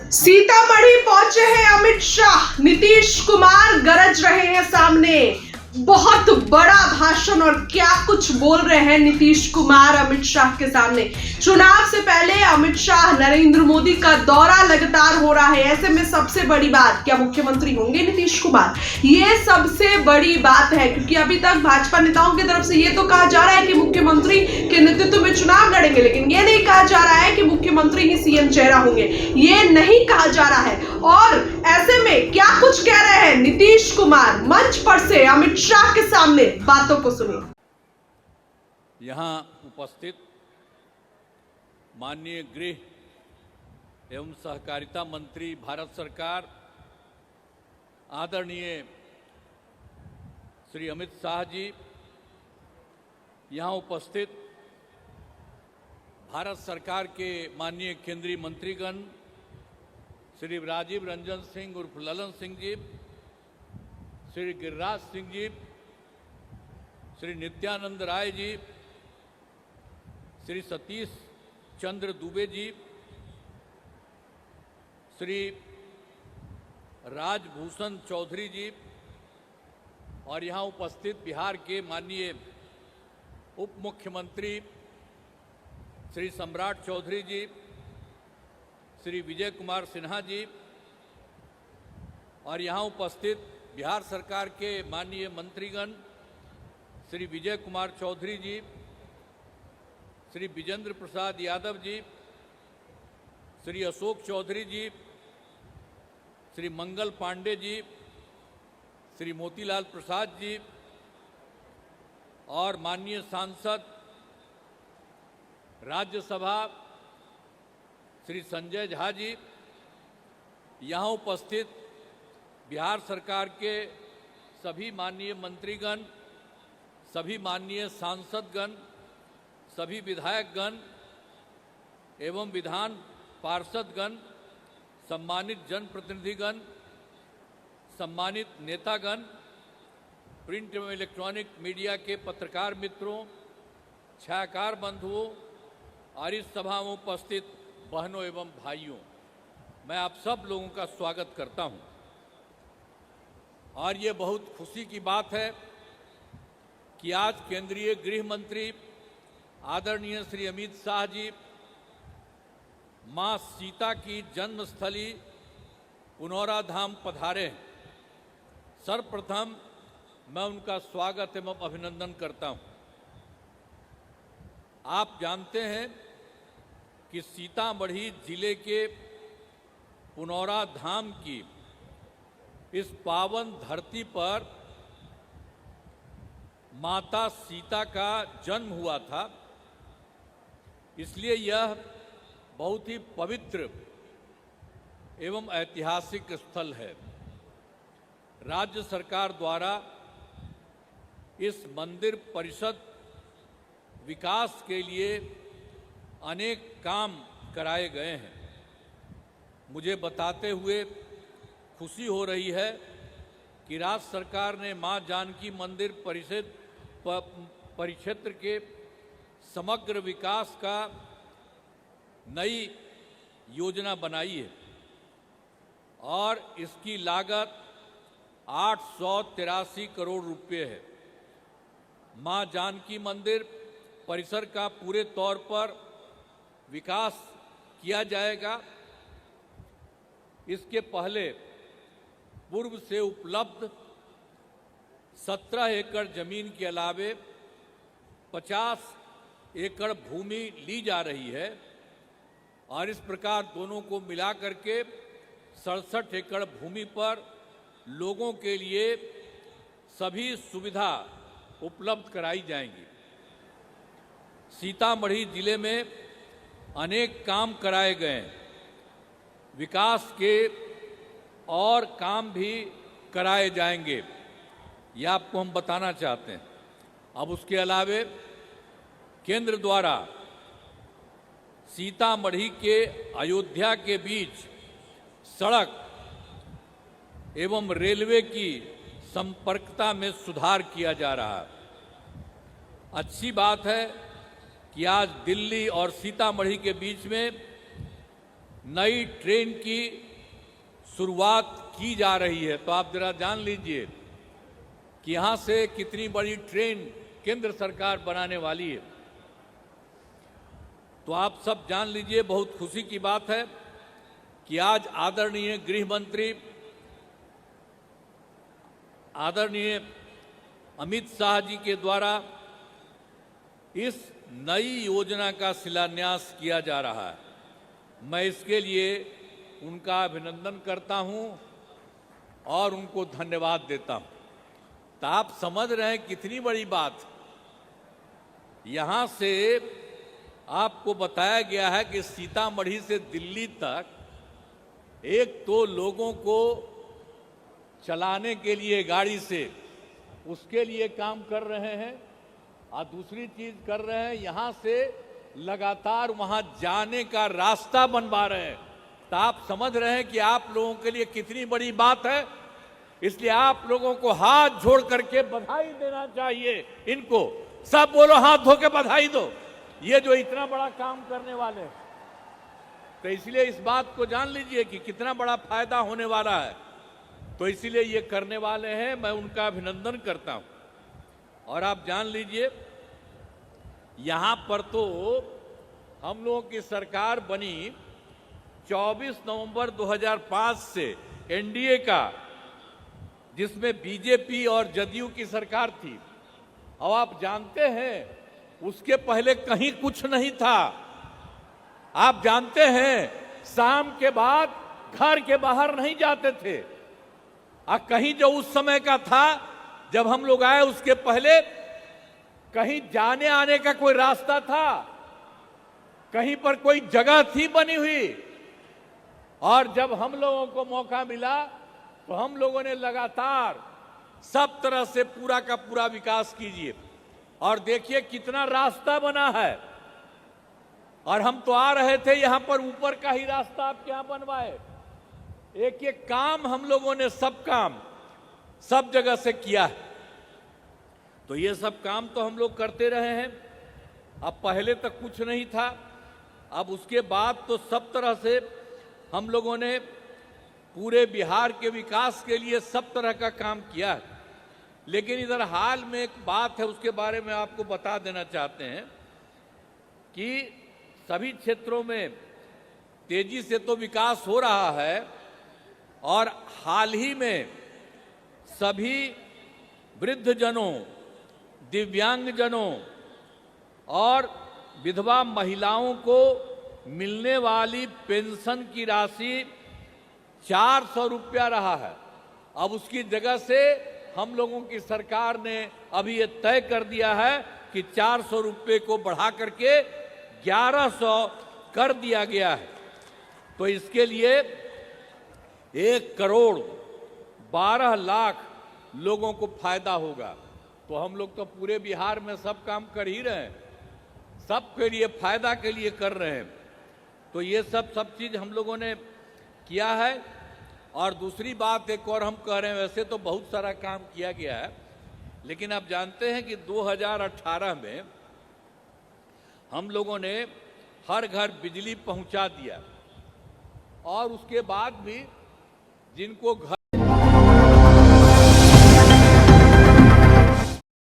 सीतामढ़ी पहुंचे हैं अमित शाह। नीतीश कुमार गरज रहे हैं सामने। बहुत बड़ा भाषण और क्या कुछ बोल रहे हैं नीतीश कुमार अमित शाह के सामने। चुनाव से पहले अमित शाह नरेंद्र मोदी का दौरा लगातार हो रहा है। ऐसे में सबसे बड़ी बात, क्या मुख्यमंत्री होंगे नीतीश कुमार? ये सबसे बड़ी बात है, क्योंकि अभी तक भाजपा नेताओं की तरफ से ये तो कहा जा रहा है कि मुख्यमंत्री के नेतृत्व में चुनाव लड़ेंगे, लेकिन ये नहीं कहा जा रहा है कि मुख्यमंत्री ही सीएम चेहरा होंगे। ये नहीं कहा जा रहा है। और ऐसे में क्या कुछ कह रहे हैं नीतीश कुमार मंच पर से अमित शाह के सामने, बातों को सुनिए। यहां उपस्थित माननीय गृह एवं सहकारिता मंत्री भारत सरकार आदरणीय श्री अमित शाह जी, यहां उपस्थित भारत सरकार के माननीय केंद्रीय मंत्रीगण श्री राजीव रंजन सिंह उर्फ ललन सिंह जी, श्री गिरिराज सिंह जी, श्री नित्यानंद राय जी, श्री सतीश चंद्र दुबे जी, श्री राजभूषण चौधरी जी और यहाँ उपस्थित बिहार के माननीय उप मुख्यमंत्री श्री सम्राट चौधरी जी, श्री विजय कुमार सिन्हा जी और यहाँ उपस्थित बिहार सरकार के माननीय मंत्रीगण श्री विजय कुमार चौधरी जी, श्री विजेंद्र प्रसाद यादव जी, श्री अशोक चौधरी जी, श्री मंगल पांडे जी, श्री मोतीलाल प्रसाद जी और माननीय सांसद राज्यसभा श्री संजय झा जी, यहाँ उपस्थित बिहार सरकार के सभी माननीय मंत्रीगण, सभी माननीय सांसदगण, सभी विधायकगण एवं विधान पार्षदगण, सम्मानित जनप्रतिनिधिगण, सम्मानित नेतागण, प्रिंट एवं इलेक्ट्रॉनिक मीडिया के पत्रकार मित्रों, छायाकार बंधुओं और इस सभा में उपस्थित बहनों एवं भाइयों, मैं आप सब लोगों का स्वागत करता हूं। और ये बहुत खुशी की बात है कि आज केंद्रीय गृह मंत्री आदरणीय श्री अमित शाह जी मां सीता की जन्मस्थली पुनौरा धाम पधारे हैं। सर्वप्रथम मैं उनका स्वागत एवं अभिनंदन करता हूं। आप जानते हैं कि सीतामढ़ी जिले के पुनौरा धाम की इस पावन धरती पर माता सीता का जन्म हुआ था, इसलिए यह बहुत ही पवित्र एवं ऐतिहासिक स्थल है। राज्य सरकार द्वारा इस मंदिर परिषद विकास के लिए अनेक काम कराए गए हैं। मुझे बताते हुए खुशी हो रही है कि राज्य सरकार ने मां जानकी मंदिर परिक्षेत्र के समग्र विकास का नई योजना बनाई है और इसकी लागत 883 करोड़ रुपए है। मां जानकी मंदिर परिसर का पूरे तौर पर विकास किया जाएगा। इसके पहले पूर्व से उपलब्ध 17 एकड़ जमीन के अलावे 50 एकड़ भूमि ली जा रही है और इस प्रकार दोनों को मिला करके 67 एकड़ भूमि पर लोगों के लिए सभी सुविधा उपलब्ध कराई जाएंगी। सीतामढ़ी जिले में अनेक काम कराए गए हैं। विकास के और काम भी कराए जाएंगे, यह आपको हम बताना चाहते हैं। अब उसके अलावे केंद्र द्वारा सीतामढ़ी के अयोध्या के बीच सड़क एवं रेलवे की संपर्कता में सुधार किया जा रहा है। अच्छी बात है कि आज दिल्ली और सीतामढ़ी के बीच में नई ट्रेन की शुरुआत की जा रही है, तो आप जरा जान लीजिए कि यहां से कितनी बड़ी ट्रेन केंद्र सरकार बनाने वाली है। तो आप सब जान लीजिए, बहुत खुशी की बात है कि आज आदरणीय गृह मंत्री आदरणीय अमित शाह जी के द्वारा इस नई योजना का शिलान्यास किया जा रहा है। मैं इसके लिए उनका अभिनंदन करता हूं और उनको धन्यवाद देता हूं। तो आप समझ रहे हैं कितनी बड़ी बात। यहां से आपको बताया गया है कि सीतामढ़ी से दिल्ली तक एक तो लोगों को चलाने के लिए गाड़ी से उसके लिए काम कर रहे हैं, और दूसरी चीज कर रहे हैं, यहां से लगातार वहां जाने का रास्ता बनवा रहे हैं। तो आप समझ रहे हैं कि आप लोगों के लिए कितनी बड़ी बात है। इसलिए आप लोगों को हाथ जोड़ करके बधाई देना चाहिए। इनको सब बोलो, हाथ धो के बधाई दो, ये जो इतना बड़ा काम करने वाले हैं। तो इसलिए इस बात को जान लीजिए कि कितना बड़ा फायदा होने वाला है। तो इसीलिए ये करने वाले हैं, मैं उनका अभिनंदन करता हूं। और आप जान लीजिए, यहां पर तो हम लोगों की सरकार बनी 24 नवंबर 2005 से एनडीए का, जिसमें बीजेपी और जदयू की सरकार थी। अब आप जानते हैं उसके पहले कहीं कुछ नहीं था। आप जानते हैं शाम के बाद घर के बाहर नहीं जाते थे। और कहीं जो उस समय का था जब हम लोग आए, उसके पहले कहीं जाने आने का कोई रास्ता था, कहीं पर कोई जगह थी बनी हुई। और जब हम लोगों को मौका मिला तो हम लोगों ने लगातार सब तरह से पूरा का पूरा विकास कीजिए। और देखिए कितना रास्ता बना है। और हम तो आ रहे थे, यहां पर ऊपर का ही रास्ता आपके यहां बनवाए। एक एक काम हम लोगों ने सब काम सब जगह से किया है। तो ये सब काम तो हम लोग करते रहे हैं। अब पहले तक कुछ नहीं था, अब उसके बाद तो सब तरह से हम लोगों ने पूरे बिहार के विकास के लिए सब तरह का काम किया है। लेकिन इधर हाल में एक बात है, उसके बारे में आपको बता देना चाहते हैं कि सभी क्षेत्रों में तेजी से तो विकास हो रहा है, और हाल ही में सभी वृद्धजनों, दिव्यांगजनों और विधवा महिलाओं को मिलने वाली पेंशन की राशि 400 रुपया रहा है। अब उसकी जगह से हम लोगों की सरकार ने अभी ये तय कर दिया है कि 400 रुपये को बढ़ा करके 1100 कर दिया गया है। तो इसके लिए 1,12,00,000 लोगों को फायदा होगा। तो हम लोग तो पूरे बिहार में सब काम कर ही रहे हैं, सबके लिए फायदा के लिए कर रहे हैं। तो ये सब चीज हम लोगों ने किया है। और दूसरी बात एक और हम कह रहे हैं, वैसे तो बहुत सारा काम किया गया है, लेकिन आप जानते हैं कि 2018 में हम लोगों ने हर घर बिजली पहुंचा दिया। और उसके बाद भी जिनको घर